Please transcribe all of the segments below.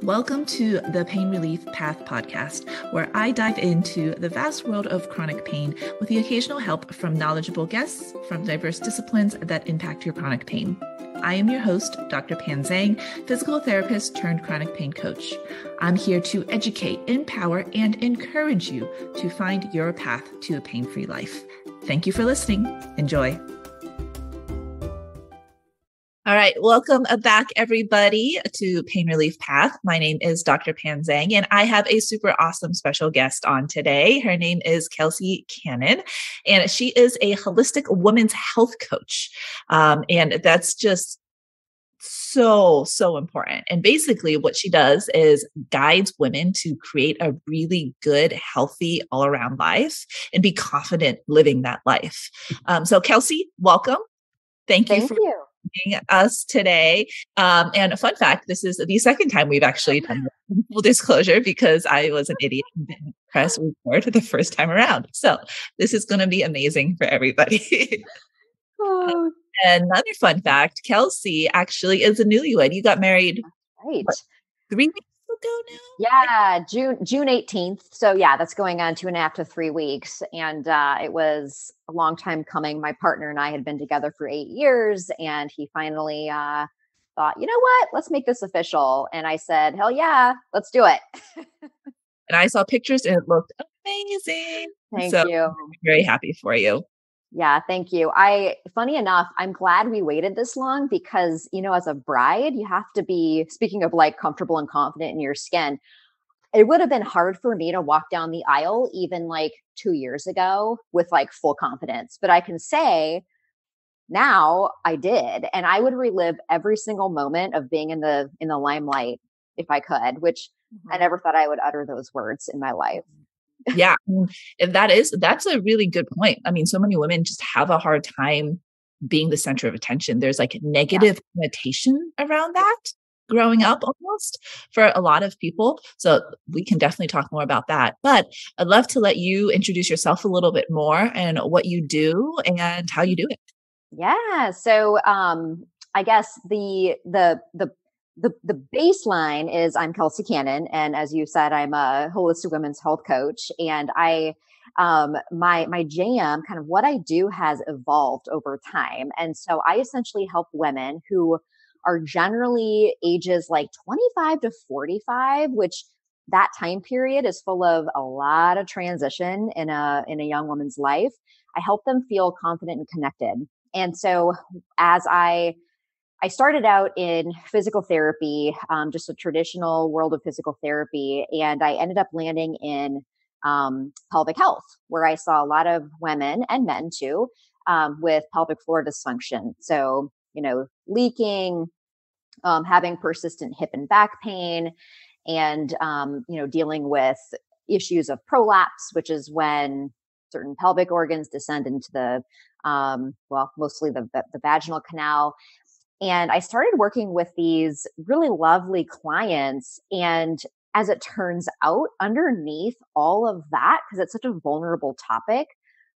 Welcome to the Pain Relief Path podcast, where I dive into the vast world of chronic pain with the occasional help from knowledgeable guests from diverse disciplines that impact your chronic pain. I am your host, Dr. Pan Zhang, physical therapist turned chronic pain coach. I'm here to educate, empower, and encourage you to find your path to a pain-free life. Thank you for listening. Enjoy. All right. Welcome back, everybody, to Pain Relief Path. My name is Dr. Pan Zhang, and I have a super awesome special guest on today. Her name is Kelsea Cannon, and she is a holistic women's health coach. And that's just so important. And basically what she does is guides women to create a really good, healthy, all-around life and be confident living that life. So Kelsea, welcome. Thank you for joining us today. And a fun fact, this is the second time we've actually done full disclosure because I was an idiot and didn't press record the first time around. So this is going to be amazing for everybody. Another fun fact, Kelsea actually is a newlywed. You got married right 3 weeks ago now? Yeah, June 18th. So yeah, that's going on 2.5 to 3 weeks. And it was a long time coming. My partner and I had been together for 8 years, and he finally thought, you know what, let's make this official. And I said, hell yeah, let's do it. And I saw pictures and it looked amazing. Thank you. I'm very happy for you. Yeah, thank you. Funny enough, I'm glad we waited this long because, as a bride, you have to be, speaking of like comfortable and confident in your skin, it would have been hard for me to walk down the aisle even like 2 years ago with like full confidence. But I can say now I did, and I would relive every single moment of being in the limelight if I could, which I never thought I would utter those words in my life. Yeah, that's a really good point. I mean, so many women just have a hard time being the center of attention. There's like negative connotation around that growing up almost for a lot of people. So we can definitely talk more about that. But I'd love to let you introduce yourself a little bit more and what you do and how you do it. Yeah. So I guess the baseline is I'm Kelsea Cannon. And as you said, I'm a holistic women's health coach. And my jam, kind of what I do, has evolved over time. And so I essentially help women who are generally ages like 25 to 45, which that time period is full of a lot of transition in a young woman's life. I help them feel confident and connected. And so as I started out in physical therapy, just a traditional world of physical therapy, and I ended up landing in pelvic health, where I saw a lot of women and men too with pelvic floor dysfunction. So, leaking, having persistent hip and back pain, and, dealing with issues of prolapse, which is when certain pelvic organs descend into the, mostly the vaginal canal. And I started working with these really lovely clients. And as it turns out, underneath all of that, because it's such a vulnerable topic,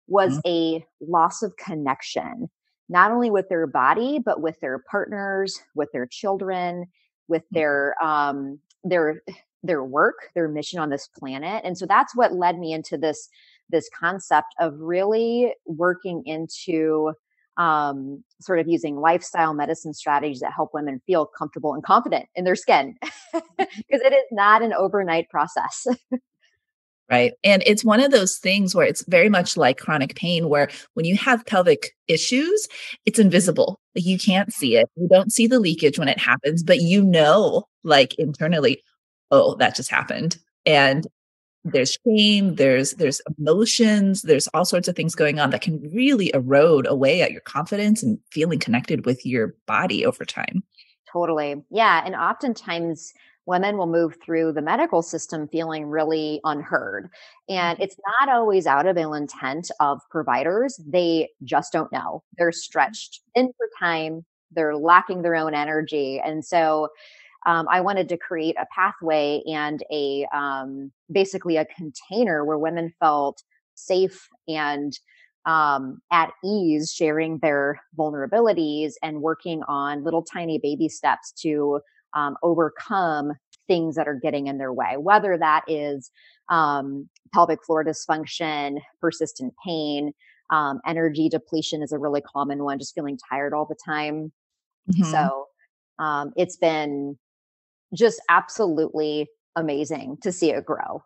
was a loss of connection, not only with their body, but with their partners, with their children, with their work, their mission on this planet. And so that's what led me into this concept of really working into sort of using lifestyle medicine strategies that help women feel comfortable and confident in their skin, because it is not an overnight process. Right. And it's one of those things where it's very much like chronic pain, where when you have pelvic issues, it's invisible. Like you can't see it. You don't see the leakage when it happens, but like internally, oh, that just happened. And there's shame, there's emotions, there's all sorts of things going on that can really erode away at your confidence and feeling connected with your body over time. Totally. Yeah. And oftentimes women will move through the medical system feeling really unheard. And it's not always out of ill intent of providers. They just don't know. They're stretched in for time. They're lacking their own energy. And so I wanted to create a pathway and basically a container where women felt safe and at ease sharing their vulnerabilities and working on little tiny baby steps to overcome things that are getting in their way, whether that is pelvic floor dysfunction, persistent pain, energy depletion is a really common one, just feeling tired all the time. Mhm. So it's been just absolutely amazing to see it grow.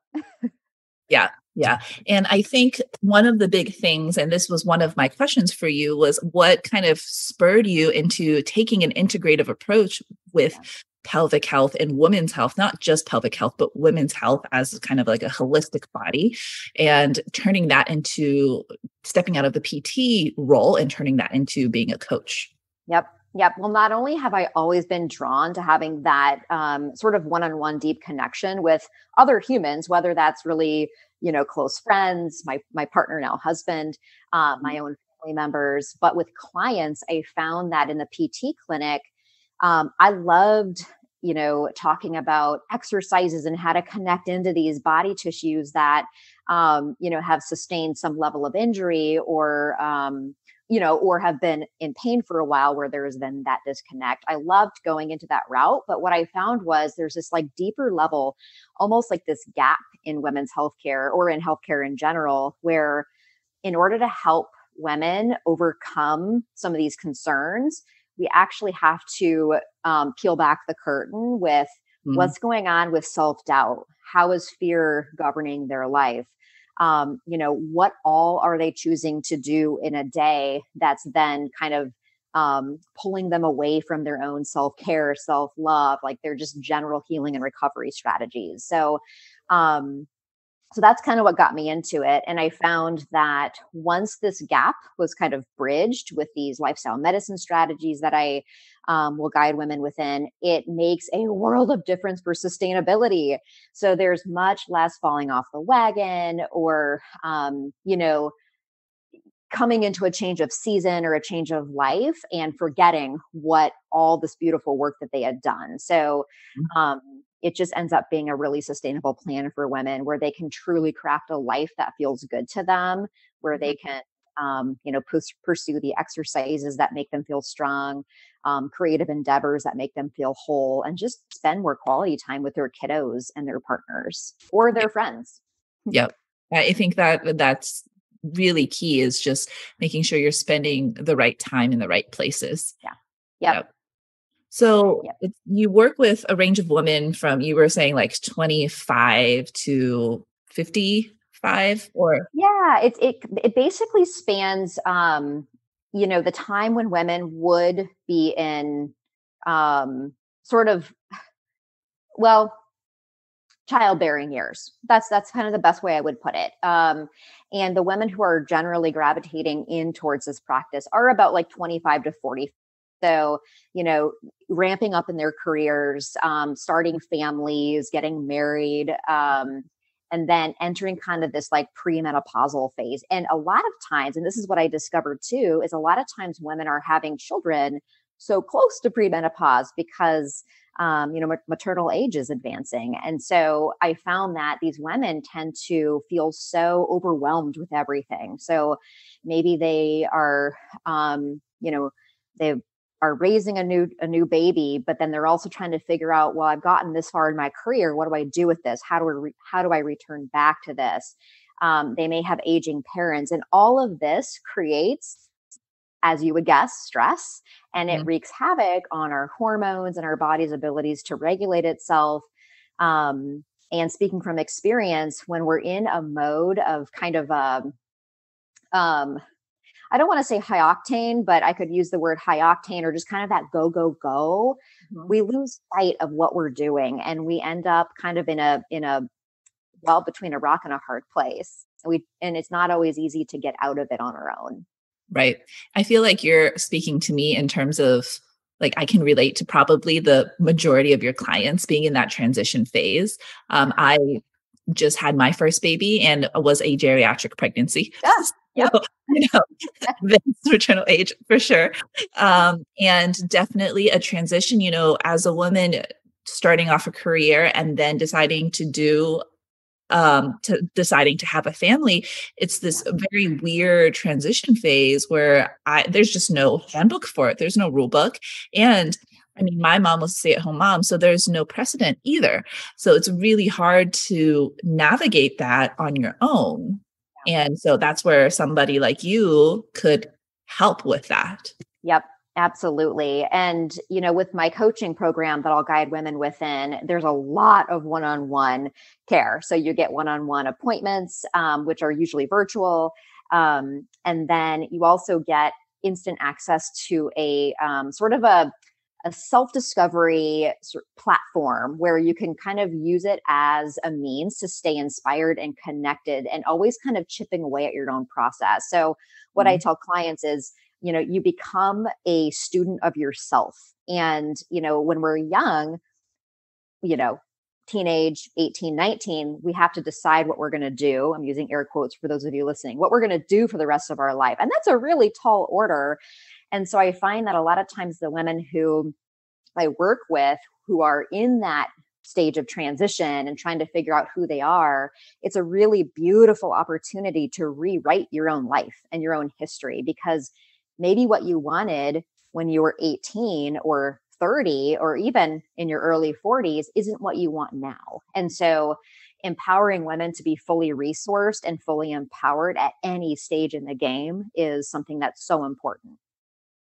Yeah. Yeah. And I think one of the big things, and this was one of my questions for you, was what kind of spurred you into taking an integrative approach with Yeah. pelvic health and women's health, not just pelvic health, but women's health as kind of like a holistic body, and turning that into stepping out of the PT role and turning that into being a coach. Yep. Yep. Well, not only have I always been drawn to having that sort of one-on-one deep connection with other humans, whether that's really, close friends, my partner now husband, my own family members, but with clients, I found that in the PT clinic, I loved, talking about exercises and how to connect into these body tissues that, have sustained some level of injury or have been in pain for a while where there's been that disconnect. I loved going into that route. But what I found was there's this like deeper level, almost like this gap in women's healthcare or in healthcare in general, where in order to help women overcome some of these concerns, we actually have to peel back the curtain with Mm. what's going on with self doubt. How is fear governing their life? What all are they choosing to do in a day that's then kind of pulling them away from their own self care, self love, like they're just general healing and recovery strategies. So that's kind of what got me into it. And I found that once this gap was kind of bridged with these lifestyle medicine strategies that I will guide women within, it makes a world of difference for sustainability. So there's much less falling off the wagon or, coming into a change of season or a change of life and forgetting what all this beautiful work that they had done. So um, it just ends up being a really sustainable plan for women where they can truly craft a life that feels good to them, where they can, pursue the exercises that make them feel strong, creative endeavors that make them feel whole, and just spend more quality time with their kiddos and their partners or their friends. Yep. I think that that's really key, is just making sure you're spending the right time in the right places. Yeah. Yep. Yep. So Yep. you work with a range of women from, you were saying like 25 to 55 or? Yeah, it basically spans the time when women would be in sort of well, childbearing years. That's kind of the best way I would put it. And the women who are generally gravitating in towards this practice are about like 25 to 40. So, ramping up in their careers, starting families, getting married, and then entering kind of this like premenopausal phase. And a lot of times, and this is what I discovered too, is a lot of times women are having children so close to premenopause because maternal age is advancing. And so I found that these women tend to feel so overwhelmed with everything. So maybe they are, they are raising a new baby, but then they're also trying to figure out, well, I've gotten this far in my career. What do I do with this? How do I return back to this? They may have aging parents, and all of this creates, as you would guess, stress, and it Mhm. wreaks havoc on our hormones and our body's abilities to regulate itself. And speaking from experience, when we're in a mode of kind of, um, I don't want to say high octane, but I could use the word high octane or just kind of that go, go, go, Mhm. we lose sight of what we're doing and we end up kind of in a well between a rock and a hard place. And it's not always easy to get out of it on our own. Right. I feel like you're speaking to me in terms of, like, I can relate to probably the majority of your clients being in that transition phase. I just had my first baby and was a geriatric pregnancy. Yeah. So, Yep. you know, advanced maternal age for sure. And definitely a transition, as a woman starting off a career and then deciding to have a family, it's this very weird transition phase where there's just no handbook for it. There's no rule book. And I mean, my mom was a stay-at-home mom, so there's no precedent either. So it's really hard to navigate that on your own. And so that's where somebody like you could help with that. Yep, absolutely. And, with my coaching program that I'll guide women within, there's a lot of one on one care. So you get one on one appointments, which are usually virtual. And then you also get instant access to a sort of a self discovery platform where you can kind of use it as a means to stay inspired and connected and always kind of chipping away at your own process. So, what I Mhm. tell clients is, you become a student of yourself. And, when we're young, you know, teenage 18, 19, we have to decide what we're going to do. I'm using air quotes for those of you listening, what we're going to do for the rest of our life. And that's a really tall order. And so I find that a lot of times the women who I work with who are in that stage of transition and trying to figure out who they are, it's a really beautiful opportunity to rewrite your own life and your own history, because maybe what you wanted when you were 18 or 30 or even in your early 40s isn't what you want now. And so empowering women to be fully resourced and fully empowered at any stage in the game is something that's so important.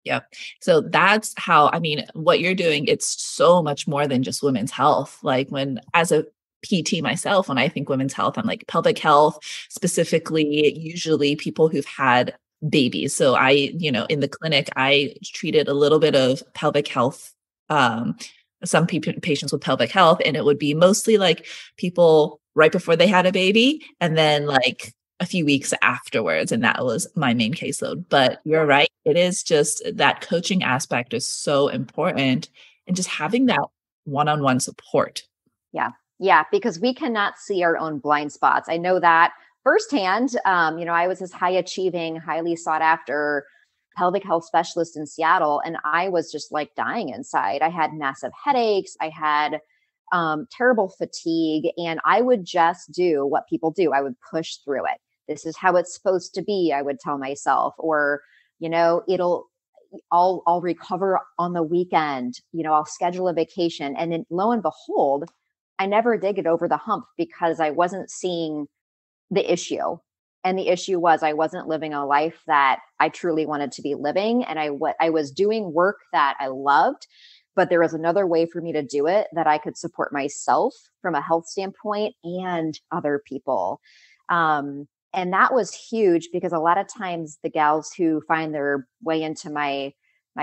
Yeah. So that's how, I mean, what you're doing, it's so much more than just women's health. Like when, as a PT myself, when I think women's health, I'm like pelvic health, specifically, usually people who've had babies. So in the clinic, I treated a little bit of pelvic health, um, some people, patients with pelvic health, and it would be mostly like people right before they had a baby, and then like a few weeks afterwards, and that was my main caseload. But you're right, it is just that coaching aspect is so important, and just having that one-on-one support. Yeah. Yeah. Because we cannot see our own blind spots. I know that firsthand. I was this high achieving, highly sought after pelvic health specialist in Seattle, and I was just like dying inside. I had massive headaches. I had terrible fatigue, and I would just do what people do. I would push through it. This is how it's supposed to be, I would tell myself, or, it'll, I'll recover on the weekend, I'll schedule a vacation. And then lo and behold, I never did get over the hump because I wasn't seeing the issue. And the issue was I wasn't living a life that I truly wanted to be living. And I was doing work that I loved, but there was another way for me to do it that I could support myself from a health standpoint and other people. And that was huge because a lot of times the gals who find their way into my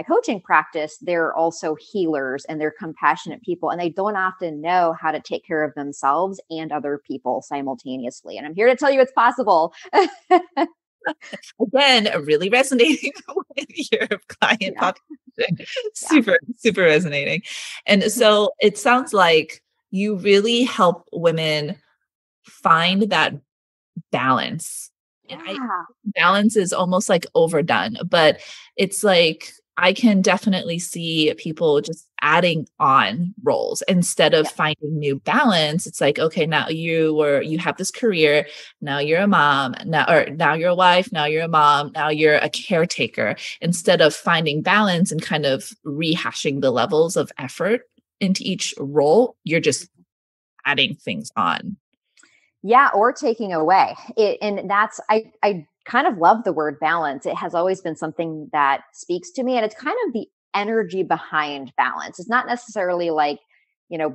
coaching practice, they're also healers and they're compassionate people, and they don't often know how to take care of themselves and other people simultaneously. And I'm here to tell you it's possible. Again, really resonating with your client Yeah. population. Yeah. Super, super resonating. And so it sounds like you really help women find that balance. And I Yeah. balance is almost like overdone, but it's like I can definitely see people just adding on roles instead of Yeah. finding new balance. It's like, okay, now you have this career, now you're a mom, now you're a wife, now you're a mom, now you're a caretaker, instead of finding balance and kind of rehashing the levels of effort into each role, you're just adding things on. Yeah, or taking away it. And that's, I kind of love the word balance. It has always been something that speaks to me. And it's kind of the energy behind balance. It's not necessarily like,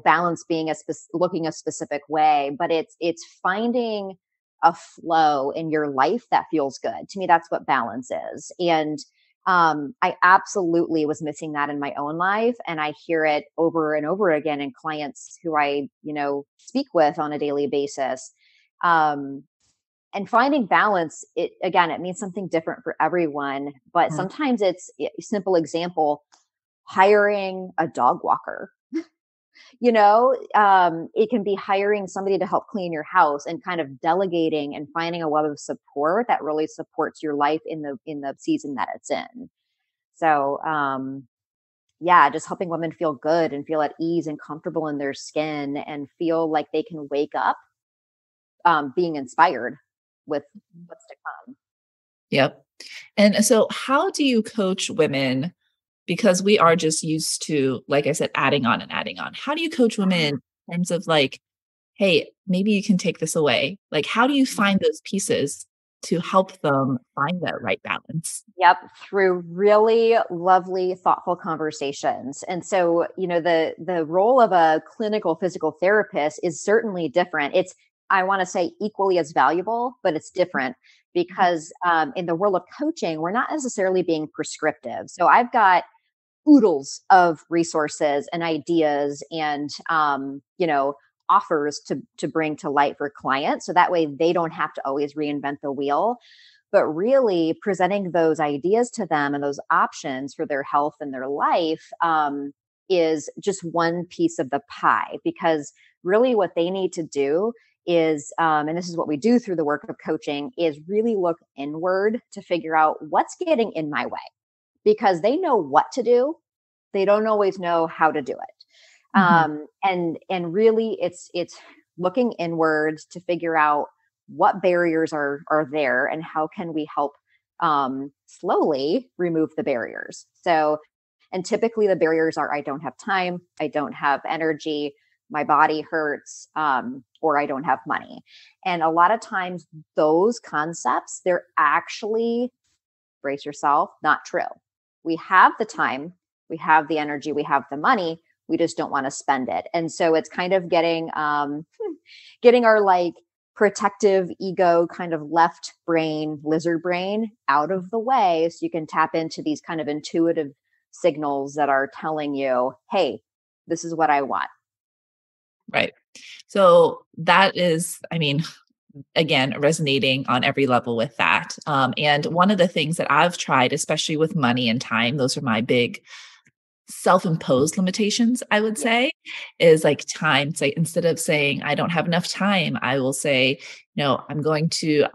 balance being looking a specific way, but it's finding a flow in your life that feels good. To me, that's what balance is. And I absolutely was missing that in my own life. And I hear it over and over again in clients who I, speak with on a daily basis. Um, and finding balance, it means something different for everyone. But Mm. sometimes it's simple example, hiring a dog walker. It can be hiring somebody to help clean your house and kind of delegating and finding a web of support that really supports your life in the season that it's in. So, yeah, just helping women feel good and feel at ease and comfortable in their skin and feel like they can wake up being inspired with what's to come. Yep. And so how do you coach women because we are just used to, like I said, adding on and adding on. How do you coach women in terms of like, hey, maybe you can take this away? Like, how do you find those pieces to help them find that right balance? Yep, through really lovely, thoughtful conversations. And so, the role of a clinical physical therapist is certainly different. It's, I want to say, equally as valuable, but it's different because in the world of coaching, we're not necessarily being prescriptive. So I've got oodles of resources and ideas and offers to bring to light for clients, so that way they don't have to always reinvent the wheel, but really presenting those ideas to them and those options for their health and their life is just one piece of the pie, because really what they need to do is and this is what we do through the work of coaching, is really look inward to figure out what's getting in my way, because they know what to do, they don't always know how to do it. Mhm. And really, it's looking inwards to figure out what barriers are there and how can we help slowly remove the barriers. So, and typically the barriers are, I don't have time, I don't have energy, my body hurts, or I don't have money. And a lot of times those concepts, they're actually, brace yourself, not true. We have the time, we have the energy, we have the money, we just don't want to spend it. And so it's kind of getting our like protective ego, kind of left brain, lizard brain, out of the way, so you can tap into these kind of intuitive signals that are telling you, hey, this is what I want. Right. So that is, I mean, again, resonating on every level with that. And one of the things that I've tried, especially with money and time, those are my big self-imposed limitations, I would Yeah. say, is like time. Say, instead of saying I don't have enough time, I will say, no, I'm going to,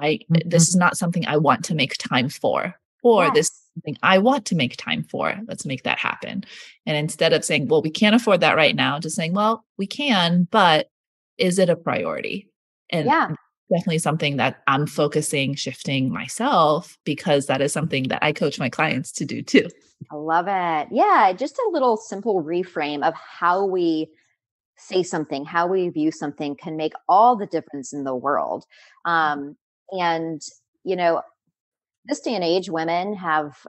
this is not something I want to make time for, or this is Yes. something I want to make time for. Let's make that happen. And instead of saying, well, we can't afford that right now, just saying, well, we can, but is it a priority? And Yeah. definitely something that I'm focusing, shifting myself, because that is something that I coach my clients to do too. I love it. Yeah. Just a little simple reframe of how we say something, how we view something can make all the difference in the world. Um, and, you know, this day and age, women have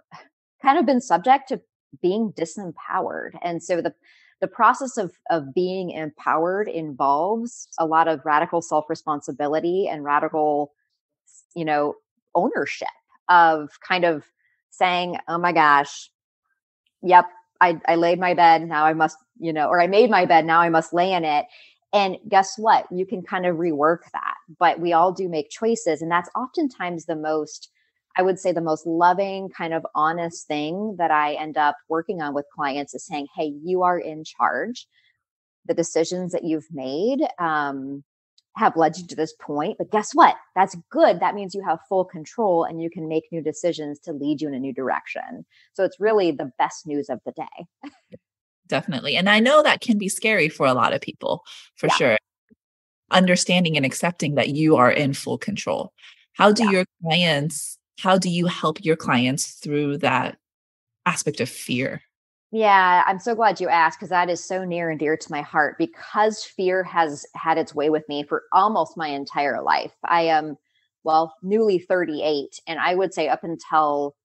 kind of been subject to being disempowered. And so the process of being empowered involves a lot of radical self-responsibility and radical, you know, ownership of kind of saying, oh my gosh, yep, I laid my bed, now I must, or I made my bed, now I must lay in it. And guess what? You can kind of rework that. But we all do make choices. And that's oftentimes the most, I would say, the most loving, kind of honest thing that I end up working on with clients is saying, hey, you are in charge. The decisions that you've made have led you to this point. But guess what? That's good. That means you have full control and you can make new decisions to lead you in a new direction. So it's really the best news of the day. Definitely. And I know that can be scary for a lot of people, for Yeah. sure. Understanding and accepting that you are in full control. Yeah. How do you help your clients through that aspect of fear? Yeah, I'm so glad you asked, because that is so near and dear to my heart, because fear has had its way with me for almost my entire life. I am, well, newly 38, and I would say up until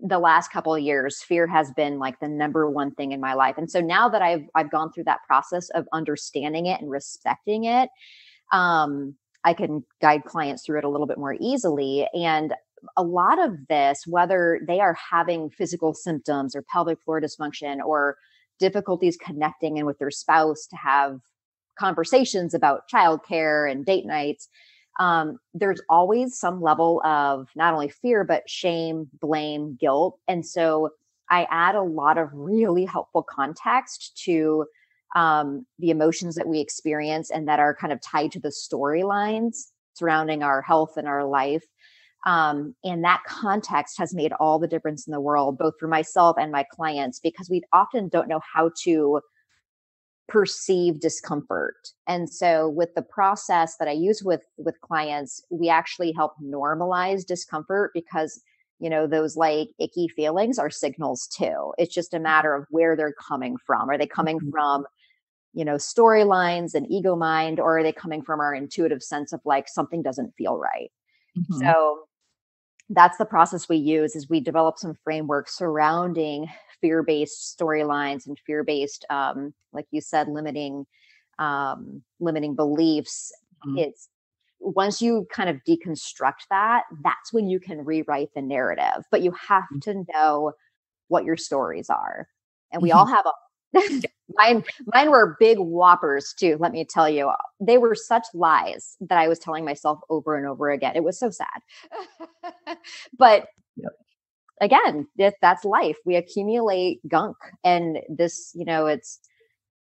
the last couple of years, fear has been like the number one thing in my life. And so now that I've gone through that process of understanding it and respecting it, I can guide clients through it a little bit more easily. And a lot of this, whether they are having physical symptoms or pelvic floor dysfunction or difficulties connecting in with their spouse to have conversations about childcare and date nights, there's always some level of not only fear, but shame, blame, guilt. And so I add a lot of really helpful context to the emotions that we experience and that are kind of tied to the storylines surrounding our health and our life. And that context has made all the difference in the world, both for myself and my clients, because we often don't know how to perceive discomfort. And so with the process that I use with clients, we actually help normalize discomfort, because those like icky feelings are signals too. It's just a matter of where they're coming from. Are they coming Mhm. from, storylines and ego mind, or are they coming from our intuitive sense of like something doesn't feel right? Mhm. So that's the process we use is we develop some frameworks surrounding fear-based storylines and fear-based, like you said, limiting beliefs. Mhm. It's once you kind of deconstruct that, that's when you can rewrite the narrative. But you have to know what your stories are. And we all Mhm. have a mine were big whoppers too, let me tell you. They were such lies that I was telling myself over and over again. It was so sad. But Yep. again, that's life. We accumulate gunk, and this,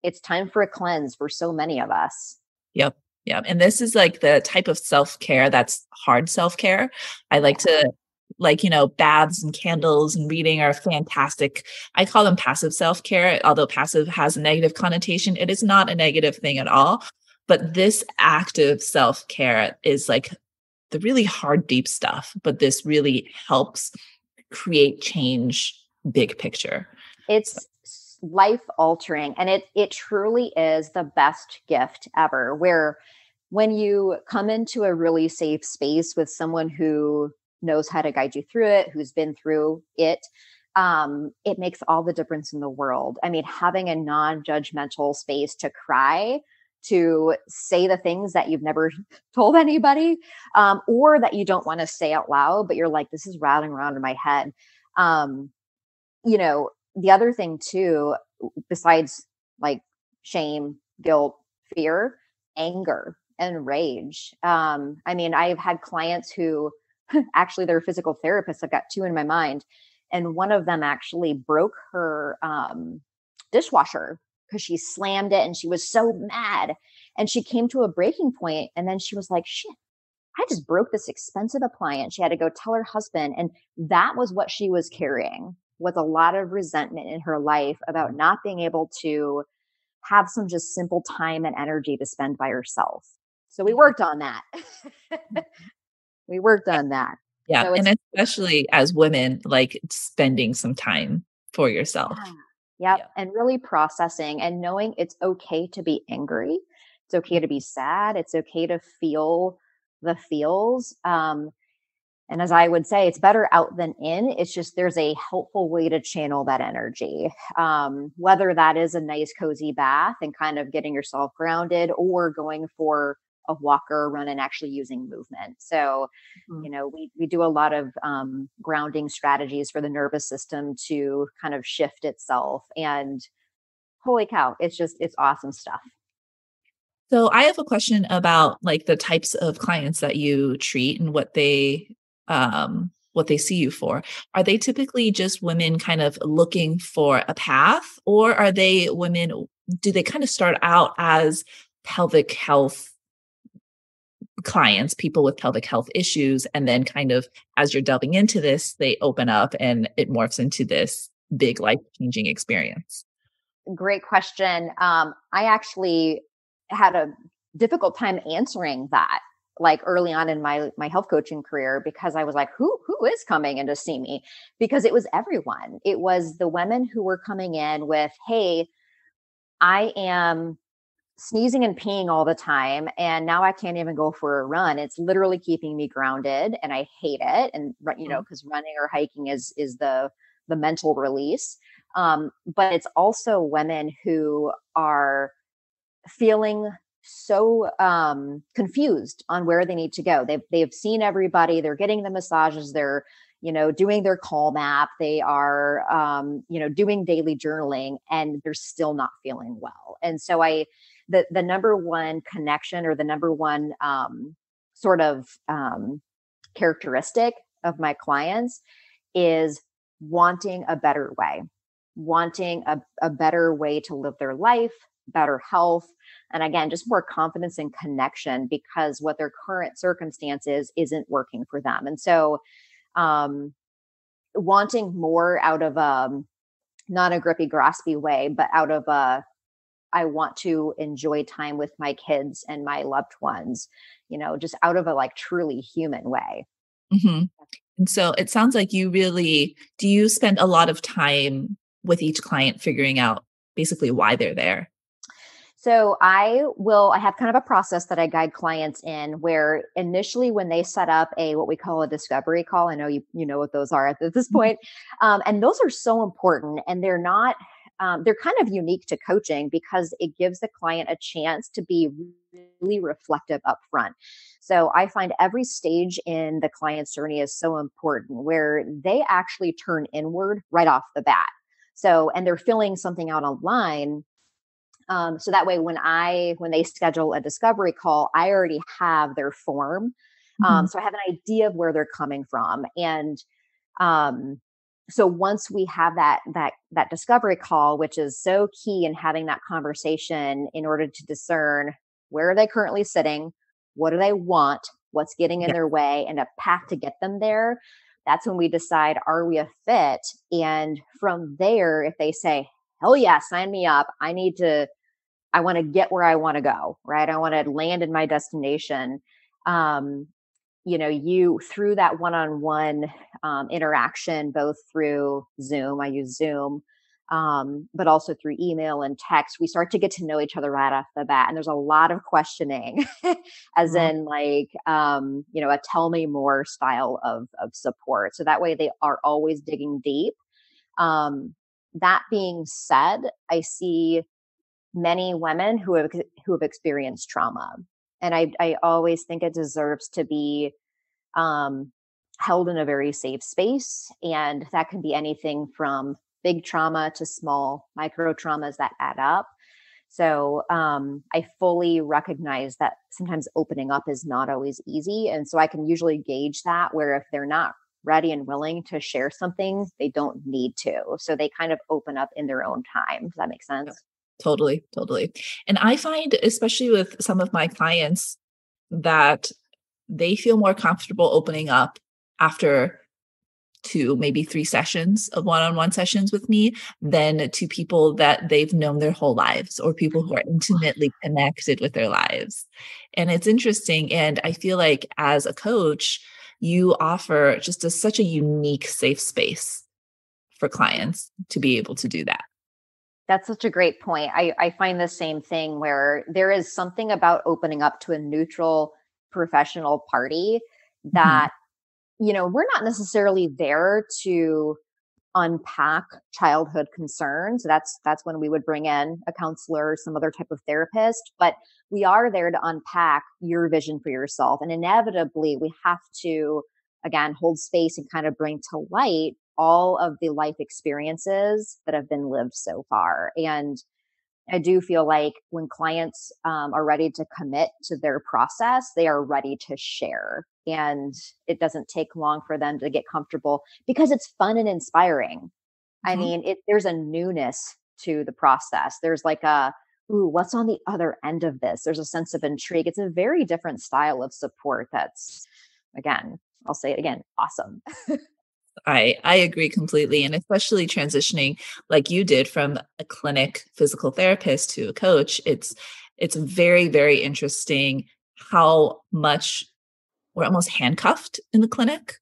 it's time for a cleanse for so many of us. Yep. Yep. And this is like the type of self-care that's hard self-care. I like Yeah. to baths and candles and reading are fantastic. I call them passive self-care, although passive has a negative connotation. It is not a negative thing at all. But this active self-care is like the really hard, deep stuff. But this really helps create change, big picture. So, It's life altering, and it truly is the best gift ever, where when you come into a really safe space with someone who knows how to guide you through it, who's been through it, it makes all the difference in the world. I mean, having a non-judgmental space to cry, to say the things that you've never told anybody, or that you don't want to say out loud, but you're like, this is rattling around in my head. Um, the other thing too, besides like shame, guilt, fear, anger, and rage. I mean, I've had clients who actually they're physical therapists. I've got two in my mind. And one of them actually broke her dishwasher because she slammed it and she was so mad. And she came to a breaking point, and then she was like, shit, I just broke this expensive appliance. She had to go tell her husband. And that was what she was carrying, was a lot of resentment in her life about not being able to have some just simple time and energy to spend by herself. So we worked on that. We worked on that. yeah. So And it's, especially as women, like spending some time for yourself. yeah. Yep. Yeah. And really processing and knowing it's okay to be angry. It's okay to be sad. It's okay to feel the feels. And as I would say, it's better out than in. It's just there's a helpful way to channel that energy. Whether that is a nice, cozy bath and kind of getting yourself grounded, or going for a walk or a run and actually using movement. So, Mhm. we do a lot of grounding strategies for the nervous system to kind of shift itself. And holy cow, it's awesome stuff. So I have a question about like the types of clients that you treat and what they see you for. Are they typically just women kind of looking for a path, or are they women, do they kind of start out as pelvic health clients, people with pelvic health issues, and then kind of as you're delving into this, they open up and it morphs into this big life-changing experience? Great question. I actually had a difficult time answering that, like early on in my health coaching career, because I was like, who is coming in to see me? Because it was everyone. It was the women who were coming in with, hey, I am sneezing and peeing all the time, and now I can't even go for a run. It's literally keeping me grounded, and I hate it. And Mhm. because running or hiking is the mental release. But it's also women who are feeling so confused on where they need to go. They've seen everybody. They're getting the massages. They're doing their call map. They are doing daily journaling, and they're still not feeling well. And so the number one connection, or the number one sort of characteristic of my clients is wanting a better way, wanting a better way to live their life, better health, and again, just more confidence and connection, because what their current circumstances isn't working for them. And so, um, wanting more out of not a grippy, graspy way, but out of a I want to enjoy time with my kids and my loved ones, just out of a like truly human way. Hmm. And so it sounds like do you spend a lot of time with each client figuring out basically why they're there? So I have kind of a process that I guide clients in where initially when they set up a what we call a discovery call, I know you know what those are at this Mhm. point, and those are so important, and they're kind of unique to coaching because it gives the client a chance to be really reflective up front. So I find every stage in the client's journey is so important where they actually turn inward right off the bat. So, and they're filling something out online, so that way, when they schedule a discovery call, I already have their form, Mhm. so I have an idea of where they're coming from, and um, so once we have that discovery call, which is so key in having that conversation in order to discern where are they currently sitting, what do they want, what's getting in Yeah. their way, and a path to get them there. That's when we decide, are we a fit? And from there, if they say, hell yeah, sign me up, I want to get where I want to go, right? I want to land in my destination. Um, you through that one-on-one interaction, both through Zoom, I use Zoom, but also through email and text, we start to get to know each other right off the bat. And there's a lot of questioning, as Aw. in like, a tell me more style of support. So that way they are always digging deep. Um, that being said, I see many women who have experienced trauma, and I always think it deserves to be um, held in a very safe space, and that can be anything from big trauma to small micro traumas that add up. So I fully recognize that sometimes opening up is not always easy, and so I can usually gauge that where if they're not ready and willing to share something, they don't need to, so they kind of open up in their own time. Does that make Yeah. sense? Totally, totally. And I find, especially with some of my clients, that they feel more comfortable opening up after 2, maybe 3 sessions of one-on-one sessions with me than to people that they've known their whole lives or people who are intimately connected with their lives. And it's interesting, and I feel like as a coach, you offer just such a unique safe space for clients to be able to do that. That's such a great point. I find the same thing where there is something about opening up to a neutral professional party Mhm. that, we're not necessarily there to unpack childhood concerns. That's when we would bring in a counselor or some other type of therapist, but we are there to unpack your vision for yourself. And inevitably we have to again hold space and kind of bring to light all of the life experiences that have been lived so far. And I do feel like when clients are ready to commit to their process, they are ready to share. And it doesn't take long for them to get comfortable because it's fun and inspiring. I Mhm. mean, there's a newness to the process. There's like ooh, what's on the other end of this? There's a sense of intrigue. It's a very different style of support that's, again, I'll say it again, awesome. I agree completely, and especially transitioning like you did from a clinic physical therapist to a coach, it's very, very interesting how much we're almost handcuffed in the clinic,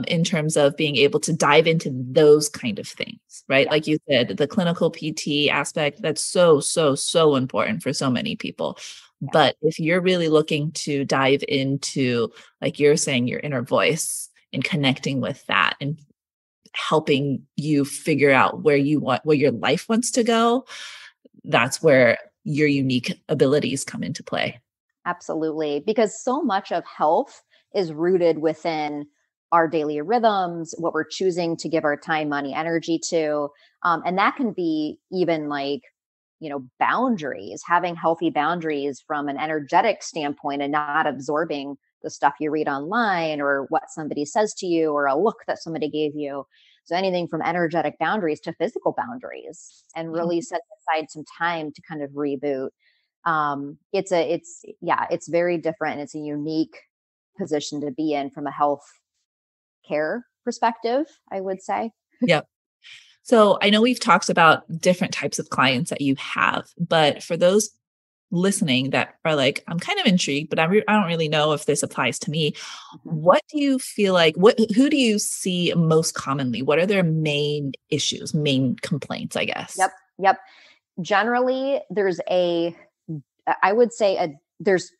in terms of being able to dive into those kind of things, right? Yeah, Like you said, the clinical PT aspect, that's so, so, so important for so many people. yeah, But if you're really looking to dive into, like you're saying, your inner voice and connecting with that and helping you figure out where your life wants to go, that's where your unique abilities come into play. absolutely. Because so much of health is rooted within our daily rhythms, what we're choosing to give our time, money, energy to. And that can be even like, boundaries, having healthy boundaries from an energetic standpoint and not absorbing the stuff you read online or what somebody says to you or a look that somebody gave you. So anything from energetic boundaries to physical boundaries and really Mhm. set aside some time to kind of reboot. It's very different and it's a unique position to be in from a health care perspective, I would say. Yep. So I know we've talked about different types of clients that you have, but for those listening that are like, I'm kind of intrigued, but I don't really know if this applies to me. Mhm. What do you feel like, who do you see most commonly? What are their main issues, main complaints, I guess? Yep. Yep. Generally, I would say there's,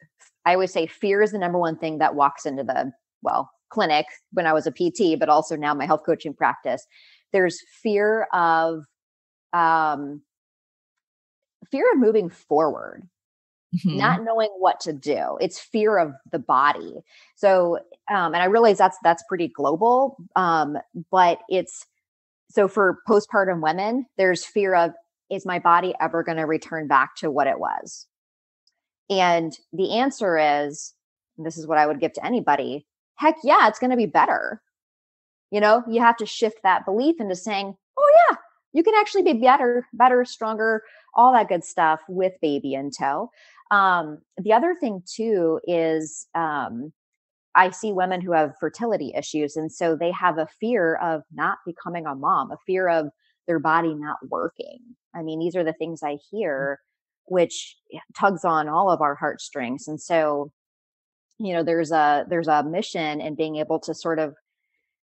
I always say fear is the number one thing that walks into the, well, clinic when I was a PT, but also now my health coaching practice. There's um, fear of moving forward, Mhm. not knowing what to do. It's fear of the body. So, and I realize that's pretty global, but it's so for postpartum women, there's fear of, is my body ever going to return back to what it was? And the answer is, and this is what I would give to anybody, heck yeah, it's going to be better. You have to shift that belief into saying, oh yeah, you can actually be better, stronger, all that good stuff with baby in tow. The other thing too is I see women who have fertility issues. And so they have a fear of not becoming a mom, a fear of their body not working. I mean, these are the things I hear, which tugs on all of our heartstrings. And so, there's a mission in being able to sort of,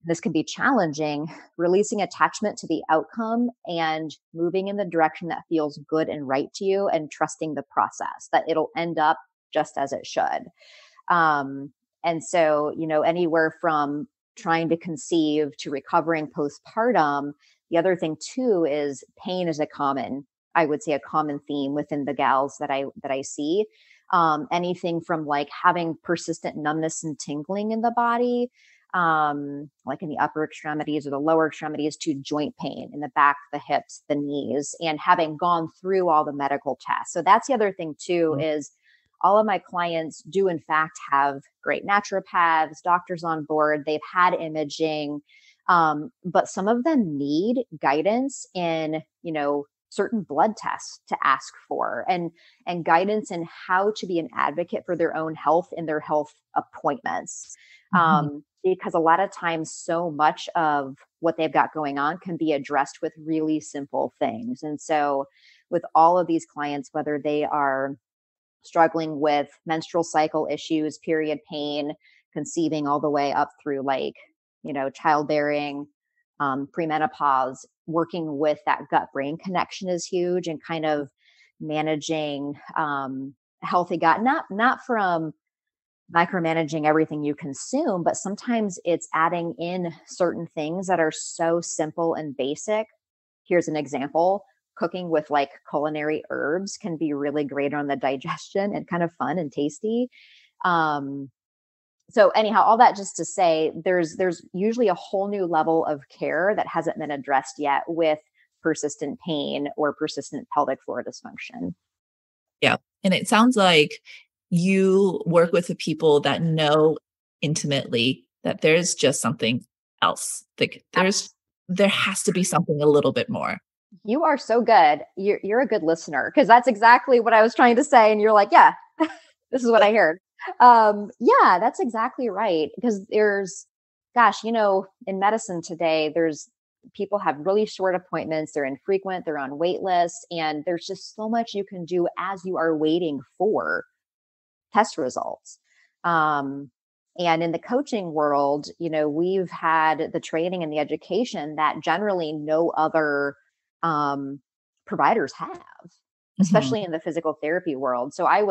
this can be challenging, releasing attachment to the outcome and moving in the direction that feels good and right to you and trusting the process that it'll end up just as it should. And so, anywhere from trying to conceive to recovering postpartum, the other thing too is pain is I would say a common theme within the gals that I see. Anything from like having persistent numbness and tingling in the body, like in the upper extremities or the lower extremities, to joint pain in the back, the hips, the knees, and having gone through all the medical tests. So that's the other thing too, is all of my clients do in fact have great naturopaths, doctors on board. They've had imaging, but some of them need guidance in, certain blood tests to ask for, and guidance in how to be an advocate for their own health in their health appointments. Mhm. Because a lot of times so much of what they've got going on can be addressed with really simple things. And so with all of these clients, whether they are struggling with menstrual cycle issues, period pain, conceiving, all the way up through like, childbearing, premenopause, working with that gut brain connection is huge, and kind of managing healthy gut, not from micromanaging everything you consume, but sometimes it's adding in certain things that are so simple and basic. Here's an example. Cooking with like culinary herbs can be really great on the digestion and kind of fun and tasty. Um, so anyhow, all that just to say, there's usually a whole new level of care that hasn't been addressed yet with persistent pain or persistent pelvic floor dysfunction. Yeah. And it sounds like you work with the people that know intimately that there's just something else. Like there has to be something a little bit more. You are so good. You're a good listener, because that's exactly what I was trying to say, and you're like, yeah, this is what I heard. Yeah, that's exactly right. Because gosh, in medicine today, there's people have really short appointments. They're infrequent. They're on wait lists, and there's just so much you can do as you are waiting for test results. Um, and in the coaching world, we've had the training and the education that generally no other um, providers have, Mhm. especially in the physical therapy world. So I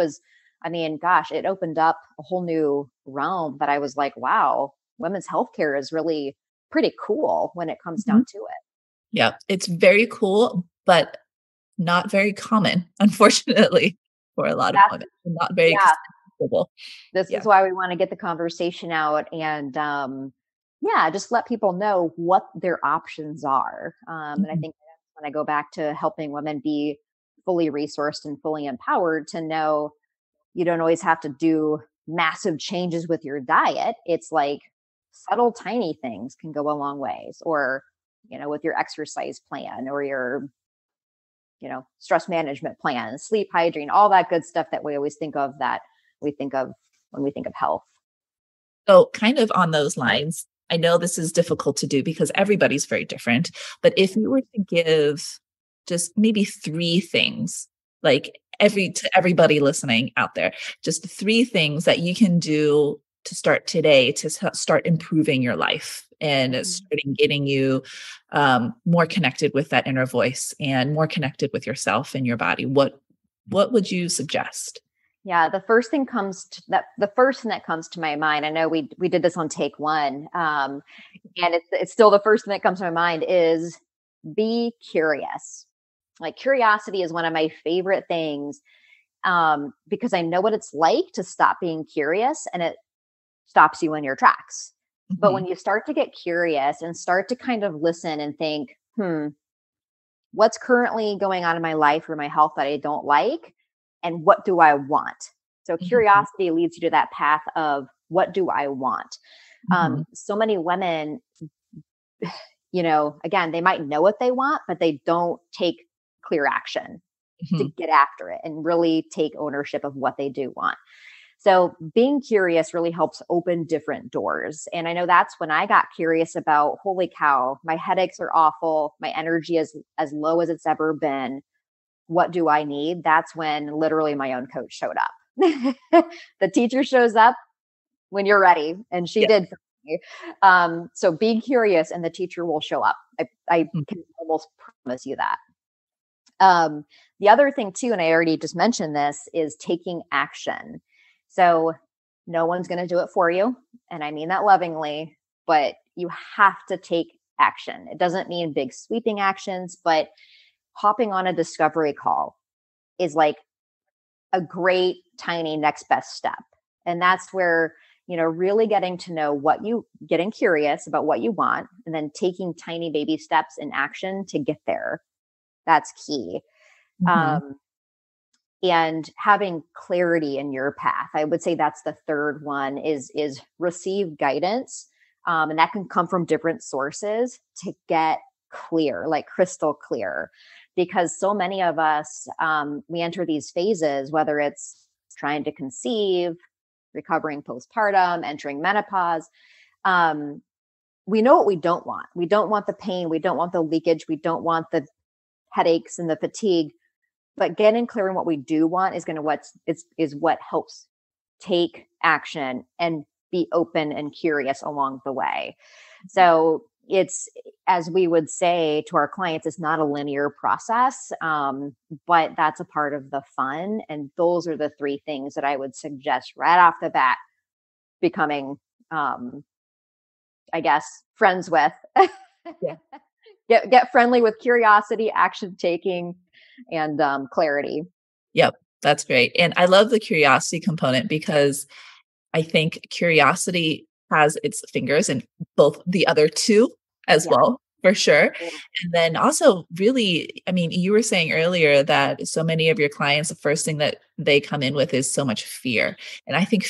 mean, gosh, it opened up a whole new realm that I was like, wow, women's healthcare is really pretty cool when it comes Mhm. down to it. Yeah. It's very cool, but not very common, unfortunately, for a lot of That's, women. Not very yeah, accessible. this is Yeah. why we want to get the conversation out, and yeah, just let people know what their options are. And I Mhm. think that's when I go back to helping women be fully resourced and fully empowered to know you don't always have to do massive changes with your diet. It's like subtle, tiny things can go a long ways, or, with your exercise plan or your, stress management plan, sleep hygiene, all that good stuff that we always think of, that we think of when we think of health. So, kind of on those lines, I know this is difficult to do because everybody's very different, but if you were to give just maybe 3 things, like to everybody listening out there, just 3 things that you can do to start today to start improving your life and starting getting you more connected with that inner voice and more connected with yourself and your body. What would you suggest? Yeah, the first thing that comes to my mind. I know we did this on take one, and it's still the first thing that comes to my mind is be curious. Like curiosity is one of my favorite things, because I know what it's like to stop being curious, and it stops you in your tracks. But when Mhm. you start to get curious and start to kind of listen and think, what's currently going on in my life or my health that I don't like? And what do I want? So Mhm. curiosity leads you to that path of what do I want? Mhm. So many women, again, they might know what they want, but they don't take clear action to Mhm. get after it and really take ownership of what they do want. So being curious really helps open different doors. And I know that's when I got curious about, holy cow, my headaches are awful. My energy is as low as it's ever been. What do I need? That's when literally my own coach showed up. The teacher shows up when you're ready. And she Yeah. did for me. So be curious and the teacher will show up. I Mhm. can almost promise you that. Um, the other thing too, and I already just mentioned this, is taking action. So no one's going to do it for you. And I mean that lovingly, but you have to take action. It doesn't mean big sweeping actions, but hopping on a discovery call is like a great tiny next best step. And that's where, really getting curious about what you want and then taking tiny baby steps in action to get there. That's key. Mhm. Um, and having clarity in your path, I would say that's the third one, is receive guidance, and that can come from different sources to get clear, like crystal clear, because so many of us, we enter these phases, whether it's trying to conceive, recovering postpartum, entering menopause. um, we know what we don't want. We don't want the pain, we don't want the leakage, we don't want the headaches and the fatigue, but getting clear on what we do want is going to is what helps take action and be open and curious along the way. So it's, as we would say to our clients, it's not a linear process, but that's a part of the fun. And those are the 3 things that I would suggest right off the bat becoming, um, I guess, friends with. Yeah. Get friendly with curiosity, action taking, and clarity. Yep. That's great. And I love the curiosity component because I think curiosity has its fingers in both the other 2 as Yeah. well, for sure. Yeah. And then also really, I mean, you were saying earlier that so many of your clients, the first thing that they come in with is so much fear. And I think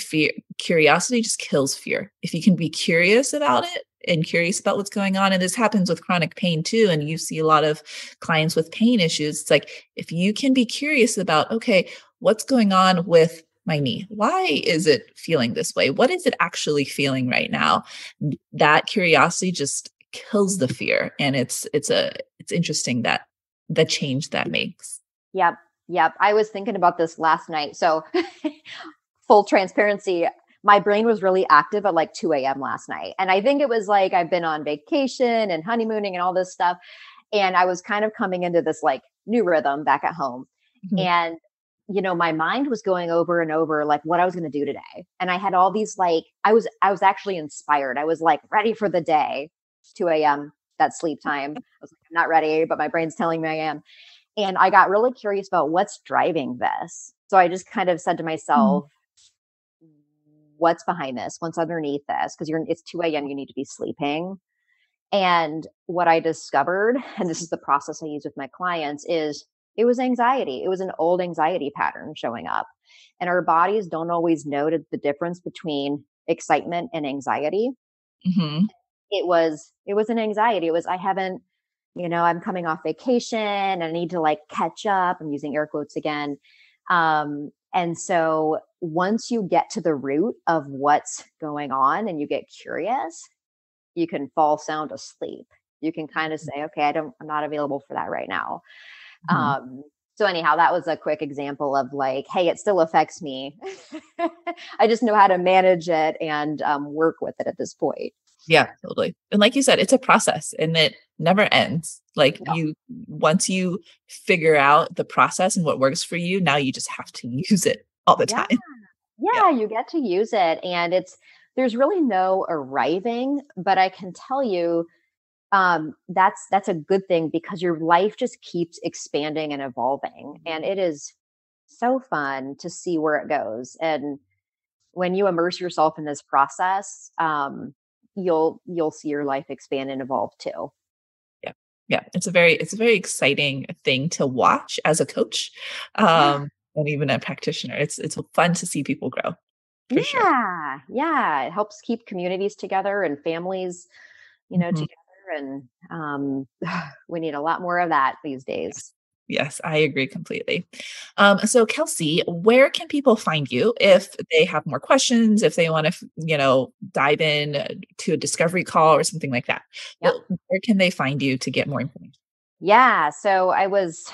curiosity just kills fear. If you can be curious about it and curious about what's going on, and this happens with chronic pain too, and you see a lot of clients with pain issues, it's like if you can be curious about, okay, what's going on with my knee? Why is it feeling this way? What is it actually feeling right now? That curiosity just kills the fear, and it's interesting that the change that makes. Yep. Yep. I was thinking about this last night. So, full transparency, my brain was really active at like 2 a.m. last night. And I think it was like I've been on vacation and honeymooning and all this stuff. And I was kind of coming into this like new rhythm back at home. Mhm. And, my mind was going over and over like what I was going to do today. And I had all these like, I was actually inspired. I was like ready for the day. It's 2 a.m. That's sleep time. I was like, I'm not ready, but my brain's telling me I am. And I got really curious about what's driving this. So I just kind of said to Mm. myself, what's behind this? What's underneath this? Because it's 2 a.m. You need to be sleeping. And what I discovered, and this is the process I use with my clients, is it was anxiety. It was an old anxiety pattern showing up. And our bodies don't always know the difference between excitement and anxiety. Mhm. It was an anxiety. It was, I haven't, I'm coming off vacation and I need to like catch up. I'm using air quotes again. And so once you get to the root of what's going on and you get curious, you can fall sound asleep. You can kind of say, okay, I'm not available for that right now. Mhm. So anyhow, that was a quick example of like, hey, it still affects me. I just know how to manage it and work with it at this point. Yeah, totally. And like you said, it's a process and it never ends. Like No. you, once you figure out the process and what works for you, now you just have to use it all the Yeah. time. Yeah. Yeah, you get to use it. And there's really no arriving, but I can tell you that's a good thing because your life just keeps expanding and evolving. And it is so fun to see where it goes. And when you immerse yourself in this process, you'll see your life expand and evolve too. Yeah. Yeah. It's a very exciting thing to watch as a coach. Yeah. And even a practitioner. It's fun to see people grow for sure. Yeah. Yeah. It helps keep communities together and families, Mhm. together. And we need a lot more of that these Yes. days. Yes, I agree completely. So Kelsey, where can people find you if they have more questions, if they want to, dive in to a discovery call or something like that? Yep. Where can they find you to get more information? Yeah. So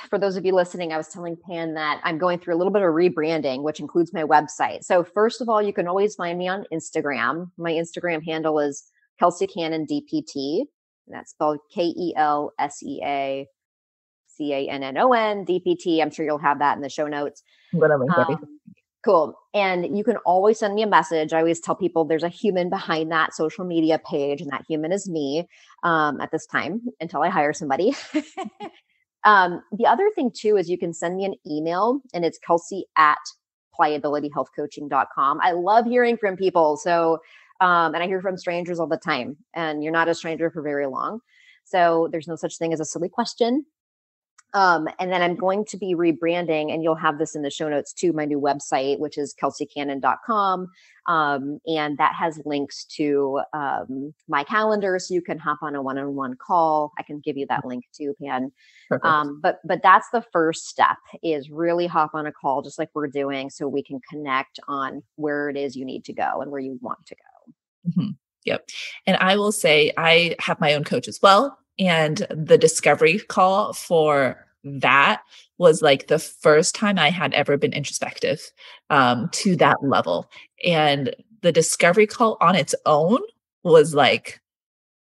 for those of you listening, I was telling Pan that I'm going through a little bit of rebranding, which includes my website. So, first of all, you can always find me on Instagram. My Instagram handle is Kelsea Cannon DPT. And that's spelled KelseaCannon DPT. I'm sure you'll have that in the show notes. I'm gonna link everything. Um, cool. And you can always send me a message. I always tell people there's a human behind that social media page, and that human is me at this time until I hire somebody. The other thing, too, is you can send me an email, and it's Kelsea at pliabilityhealthcoaching.com. I love hearing from people. So, and I hear from strangers all the time, and you're not a stranger for very long. So, there's no such thing as a silly question. And then I'm going to be rebranding, and you'll have this in the show notes too, my new website, which is kelseycannon.com. And that has links to my calendar. So you can hop on a one-on-one call. I can give you that link too, Pan. Perfect. But that's the first step, is really hop on a call just like we're doing, so we can connect on where it is you need to go and where you want to go. Mhm. Yep. And I will say I have my own coach as well. And the discovery call for that was like the first time I had ever been introspective to that level. And the discovery call on its own was like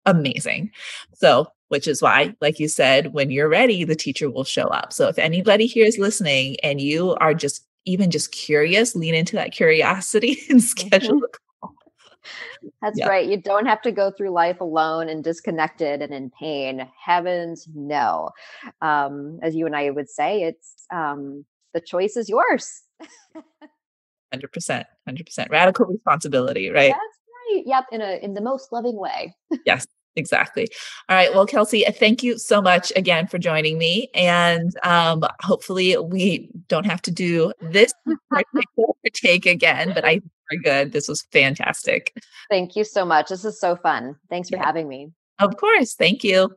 amazing. So, which is why, like you said, when you're ready, the teacher will show up. So, if anybody here is listening and you are just even just curious, lean into that curiosity and schedule Mhm. a call. That's Yeah. right. You don't have to go through life alone and disconnected and in pain. Heavens, no. As you and I would say, it's the choice is yours. 100%, 100%. Radical responsibility, right? That's right. Yep, in the most loving way. Yes, exactly. All right. Well, Kelsey, thank you so much again for joining me. And hopefully we don't have to do this particular take again, but I think we're good. This was fantastic. Thank you so much. This is so fun. Thanks for Yeah, having me. of course. Thank you.